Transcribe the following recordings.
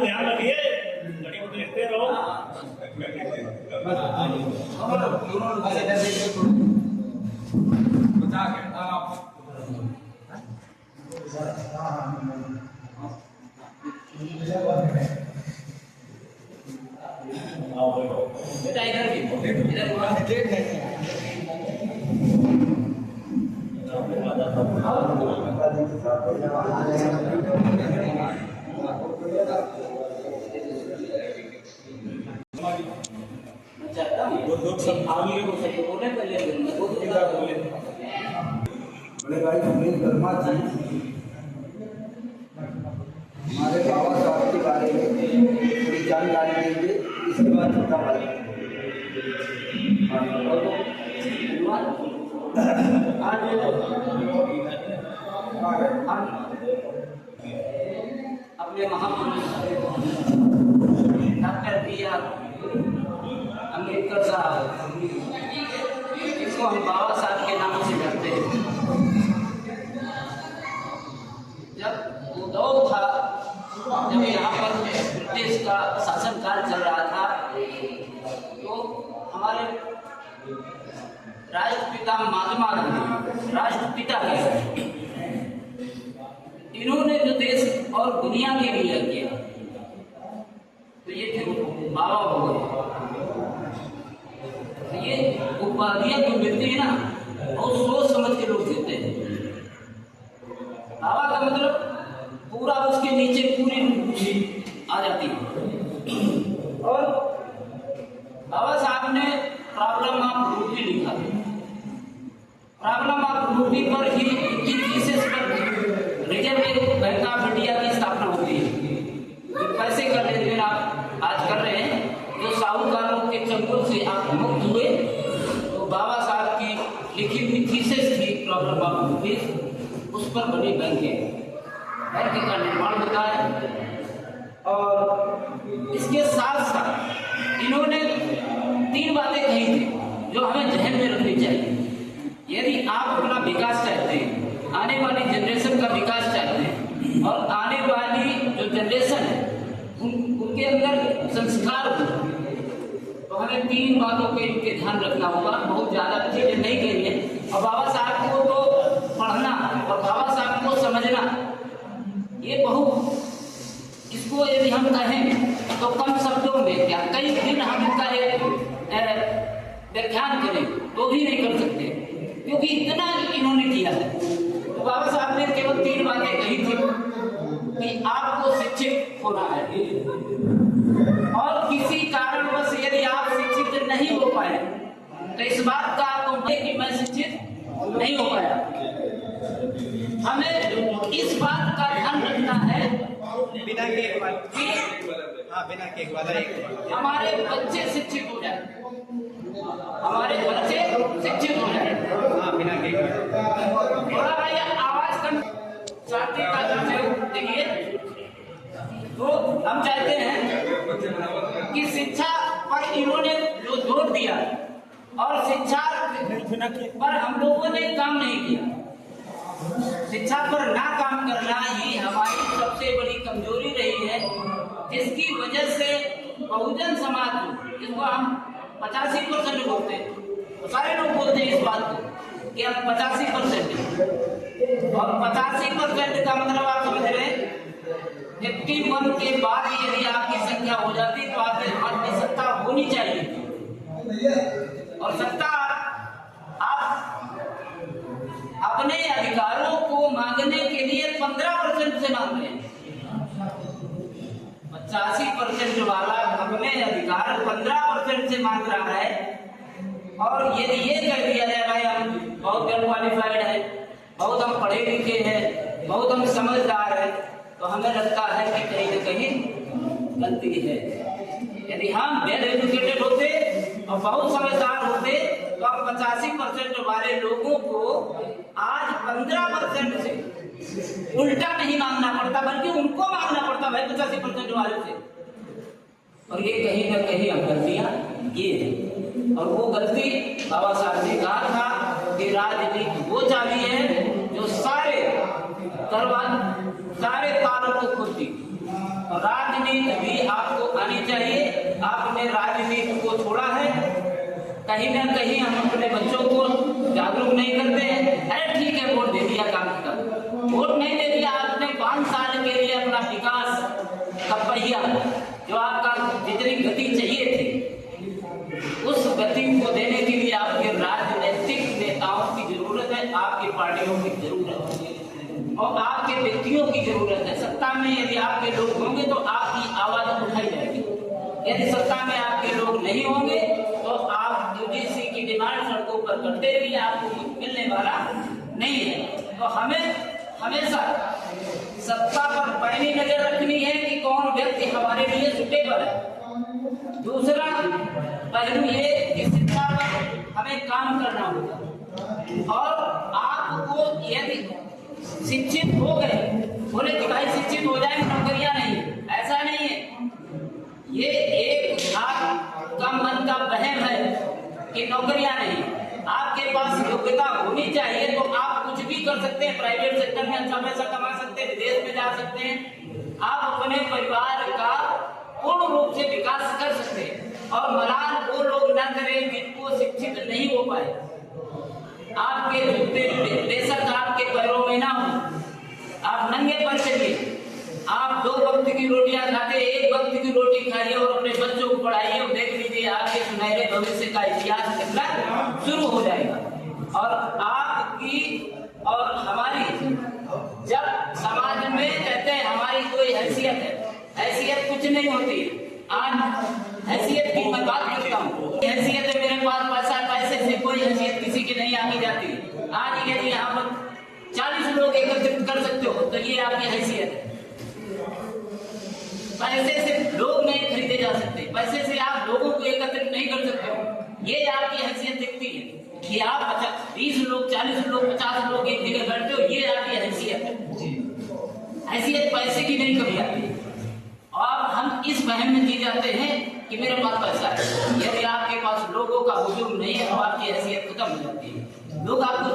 ध्यान रखिए, देखते रहो। बेटा बड़े भाई सुनील वर्मा जी हमारे बाबा साहब के बारे में थोड़ी जानकारी देंगे, इसके बाद छोटा भाई आज हम अपने महापुरुष डॉक्टर B.R. अम्बेडकर साहब, इसको हम बाबा साहब के नाम से करते हैं। जब वो दौर था, जब यहाँ पर ब्रिटिश का शासनकाल चल रहा था, तो हमारे राष्ट्रपिता महात्मा गांधी, राष्ट्रपिता है, इन्होंने जो देश और दुनिया के लिए किया, तो ये थे बाबा हो गए। ये उपाधियां जो मिलती है ना, बहुत सोच समझ के लोग देते हैं। बाबा का मतलब पूरा उसके नीचे पूरी आ जाती है। और बाबा साहब ने प्रॉब्लम ऑफ रूपी लिखा। प्रॉब्लम ऑफ रूपी पर ही पर रिजर्व बैंक ऑफ इंडिया की स्थापना होती है। तो पैसे का लेन देन आप आज कर रहे हैं, जो साहूकारों के चंगुल से आप मुक्त हुए, तो बाबा साहब की लिखी हुई थीसिस थी प्रॉब्लम ऑफ रूपी, उस पर बनी बैंक का निर्माण होता है। और इसके साथ साथ इन्होंने 3 बातें कही थी जो हमें जहन में रखनी चाहिए। यदि आप अपना विकास चाहते हैं, आने वाली जनरेशन का विकास चाहते हैं, और आने वाली जो जनरेशन है उनके अंदर संस्कार हो, तो हमें 3 बातों के इनके ध्यान रखना होगा। बहुत ज़्यादा चीजें नहीं कही है। और बाबा साहब को तो पढ़ना और बाबा साहब को समझना, ये बहुत, इसको यदि हम कहें तो कम शब्दों में क्या कई दिन हम इनका व्याख्यान करें तो भी नहीं कर सकते, क्योंकि इतना इन्होंने किया है। तो बाबा साहब ने केवल 3 बातें कही थी कि आपको शिक्षित होना है, और किसी कारणवश यदि आप शिक्षित नहीं हो पाए तो इस बात का आपको कि मैं शिक्षित नहीं हो पाया। हमें इस बात का ध्यान रखना है बिना के हमारे बच्चे शिक्षित हो जाए, हमारे बच्चे शिक्षित हो जाए। थोड़ा भाई आवाज कम, शांति का सहयोग देखिए। तो हम चाहते हैं कि शिक्षा पर इन्होंने जो जोर दिया, और शिक्षा पर हम लोगों ने काम नहीं किया। शिक्षा पर ना काम करना ही हमारी सबसे बड़ी कमजोरी रही है, जिसकी वजह से बहुजन समाज, जिसको हम 85% बोलते हैं, सारे लोग बोलते हैं इस बात को कि हम 85% हैं, और 85% का मतलब आप समझ रहे हैं 81 के बाद यदि आपकी संख्या हो जाती तो आपके हाथ में सत्ता होनी चाहिए, और सत्ता आप अपने अधिकारों को मांगने के लिए 15% से मांग रहे हैं। 85% वाला अपने अधिकार 15% से मांग रहा है, और यदि ये कह दिया जाए भाई हम बहुत वेल क्वालिफाइड है, बहुत हम पढ़े लिखे हैं, बहुत हम समझदार हैं, तो हमें लगता है कि कहीं न कहीं गलती है। यदि हम वेल एजुकेटेड होते और बहुत समझदार होते तो हम 85% वाले लोगों को आज 15% से उल्टा नहीं मांगना पड़ता, बल्कि उनको मांगना पड़ता भाई 85% वाले से। और ये कहीं ना कहीं हम गलतियां किए हैं। और वो गलती बाबा साहब ने कहा था कि राजनीति वो चाबी है जो सारे तालों को खोलती। और राजनीति भी आपको आनी चाहिए। आपने राजनीति को छोड़ा है, कहीं ना कहीं हम अपने बच्चों को जागरूक नहीं करते हैं। अरे ठीक है, वोट दे दिया, काम का वोट नहीं दे दिया आपने, 5 साल के लिए अपना विकास का पहिया जो आपका जितनी गति चाहिए थी उस गति को देने के लिए आपके राजनीतिक नेताओं की जरूरत है, आपकी पार्टियों की जरूरत है और आपके व्यक्तियों की जरूरत है। सत्ता में यदि आपके लोग होंगे तो आपकी आवाज उठाई जाएगी। यदि सत्ता में आपके लोग नहीं होंगे तो आप यूजीसी की डिमांड सड़कों पर करते रहिए, आपको कुछ मिलने वाला नहीं है। तो हमें हमेशा सत्ता पर पैनी नजर रखनी है कि कौन व्यक्ति हमारे लिए सुटेबल है। दूसरा पहलू ये कि शिक्षा पर हमें काम करना होगा। और आपको यदि शिक्षित हो गए, बोले कि भाई शिक्षित हो जाए नौकरियां नहीं, ऐसा नहीं है। ये एक आपका मन का वहम है कि नौकरियां नहीं। आपके पास योग्यता होनी चाहिए तो आप कुछ भी कर सकते हैं, प्राइवेट सेक्टर में अच्छा पैसा कमा सकते हैं, विदेश में जा सकते हैं, आप अपने परिवार का पूर्ण रूप से विकास कर सकते हैं। और मलाल वो लोग न करें जिनको शिक्षित नहीं हो पाए। आपके जूते बेशक आपके पैरों में ना हो, आप नंगे पर चलिए। आप 2 वक्त की रोटियां खाते, 1 वक्त की रोटी खाइए और अपने बच्चों को पढ़ाइए और देख लीजिए आपके सुनहरे भविष्य का इतिहास लिखना शुरू हो जाएगा। और आपकी और हमारी जब समाज में कहते हैं हमारी कोई हैसियत है, हैसियत कुछ नहीं होती। आज हैसियत की मैं बात करता हूँ, हैसियत है मेरे पास पैसे से कोई हैसियत किसी की नहीं आनी जाती। आज यदि यहाँ पर 40 लोग एकत्रित कर सकते हो तो ये आपकी हैसियत है। पैसे से लोग नहीं खरीदे जा सकते, पैसे से आप लोगों को एकत्रित नहीं कर सकते हो। ये आपकी हैसियत दिखती है कि आप 20 लोग 40 लोग 50 लोग एक जगह बैठते हो, ये आपकी हैसियत है। हैसियत पैसे की नहीं कभी आती। और हम इस वहम में जी जाते हैं कि मेरे पास पैसा है। यदि आपके पास लोगों का हुजूम नहीं है तो आपकी हैसियत खत्म हो जाती है। लोग आपको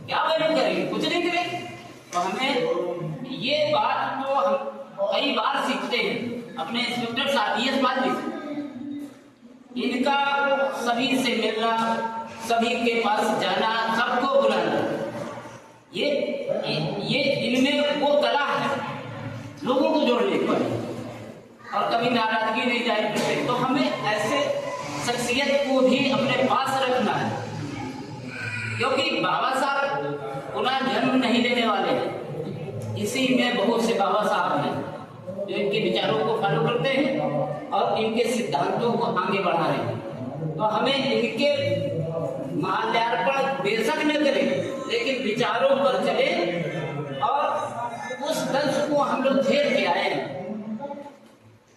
क्या वैल्यू करेंगे, कुछ नहीं करेंगे। तो हमें ये बात तो हम कई बार सीखते हैं अपने इंस्पेक्टर साहब ये बात भी, इनका सभी से मिलना, सभी के पास जाना, सबको बुलाना, ये इनमें वो कला है लोगों को जोड़ने की और कभी नाराजगी नहीं जाए करते। तो हमें ऐसे शख्सियत को भी अपने पास रखना है, क्योंकि बाबा साहब पुनः जन्म नहीं देने वाले हैं। इसी में बहुत से बाबा साहब हैं जो इनके विचारों को फॉलो करते हैं और इनके सिद्धांतों को आगे बढ़ा रहे हैं। तो हमें इनके माल्यार्पण बेशक न करें, लेकिन विचारों पर चले। और उस दंश को हम लोग झेल के आए हैं।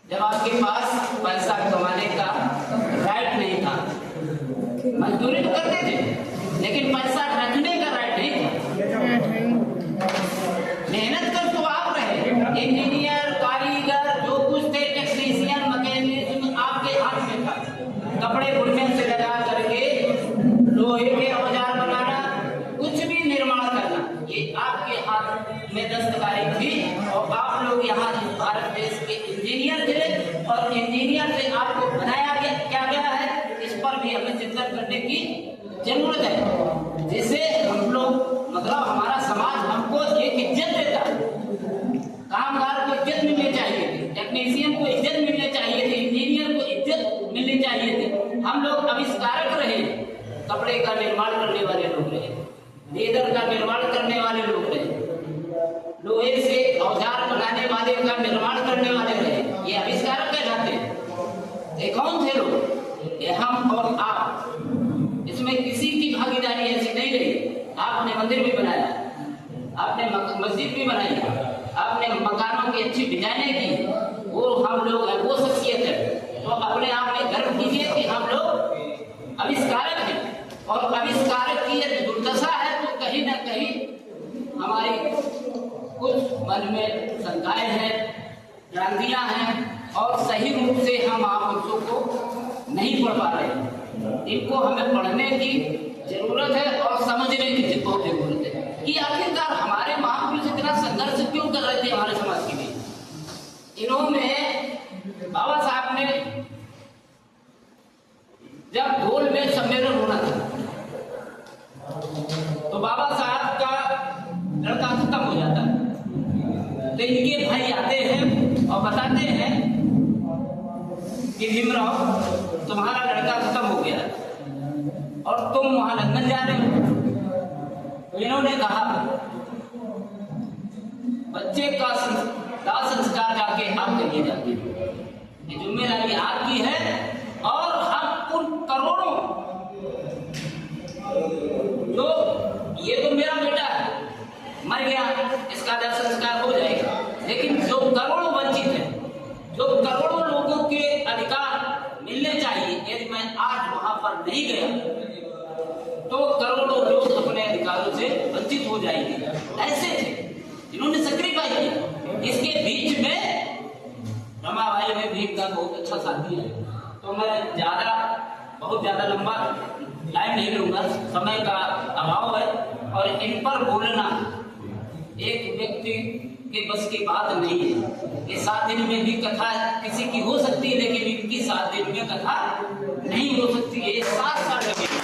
जब आपके पास पैसा कमाने का राइट नहीं था, मजदूरी तो करते थे, लेकिन पैसा रखने का राइट नहीं था। मेहनत कर तो आप रहे, इंजीनियर, कारीगर, जो कुछ थे, टेक्नीशियन, मैकेनिक, आपके हाथ में था। कपड़े बुनने से लगा करके लोहे के औजार बनाना, कुछ भी निर्माण करना, ये आपके हाथ में दस्तकारी थी। और आप लोग यहाँ भारत देश के इंजीनियर थे और इंजीनियर से आपको बनाया क्या गया है, इस पर भी हमें चिंतन करने की जरूरत है। जिससे हम लोग मतलब हमारा समाज हमको एक इज्जत देता है। कामगार को इज्जत मिलनी चाहिए थी, टेक्नीशियन को इज्जत मिलनी चाहिए थी, इंजीनियर को इज्जत मिलनी चाहिए थी। हम लोग आविष्कारक रहे, कपड़े का निर्माण करने वाले लोग रहे, लेदर का निर्माण करने वाले लोग रहे, लोहे से औजार बनाने वाले का निर्माण करने वाले रहे। ये आविष्कारक कहलाते हैं। ये कौन थे लोग? ये हम और आप। इसमें किसी की भागीदारी ऐसी नहीं रही। आपने मंदिर भी बनाया, आपने मस्जिद भी बनाई, आपने मकानों की अच्छी डिजाइनें की, वो हम लोग अपने आप में गर्व कीजिए कि हम लोग आविष्कारक हैं, और आविष्कारक की यदि दुर्दशा है तो कहीं ना कहीं हमारी कुछ मन में शंकाएं हैं, भ्रांतियां हैं, और सही रूप से हम महापुरुषों को नहीं पढ़ पा रहे हैं। इनको हमें पढ़ने की जरूरत है और समझने की बहुत जरूरत है कि आखिरकार हमारे महापुरुष इतना संघर्ष क्यों कर रहे थे हमारे समाज के लिए। इन्होंने बाबा साहब ने जब गोल में सम्मेलन होना था तो बाबा साहब का लड़का खत्म हो जाता है, तो इनके भाई आते हैं और बताते हैं कि भीमराव तुम्हारा लड़का खत्म हो गया और तुम वहां लंदन जा रहे हो। तो इन्होंने कहा बच्चे का दाह संस्कार जाके आप करिए जाके, ये जिम्मेदारी आपकी है, और हम उन करोड़ों जो ये तो मेरा बेटा है मर गया, इसका दाह संस्कार हो जाएगा, लेकिन जो करोड़ों वंचित हैं, जो करोड़ों लोगों के अधिकार मिलने चाहिए, यदि मैं आज वहां पर नहीं गया तो करोड़ों लोग अपने अधिकारों से वंचित हो जाएंगे। ऐसे थे जिन्होंने सैक्रिफाइस किया। इसके बीच में रमाबाई में भीम का बहुत अच्छा साथी है। तो मैं बहुत ज्यादा लंबा टाइम नहीं लूंगा, समय का अभाव है, और इन पर बोलना एक व्यक्ति के बस की बात नहीं है। ये 7 दिन में भी कथा किसी की हो सकती है, लेकिन इनकी 7 दिन में कथा नहीं हो सकती है। 7 साल लगेंगे।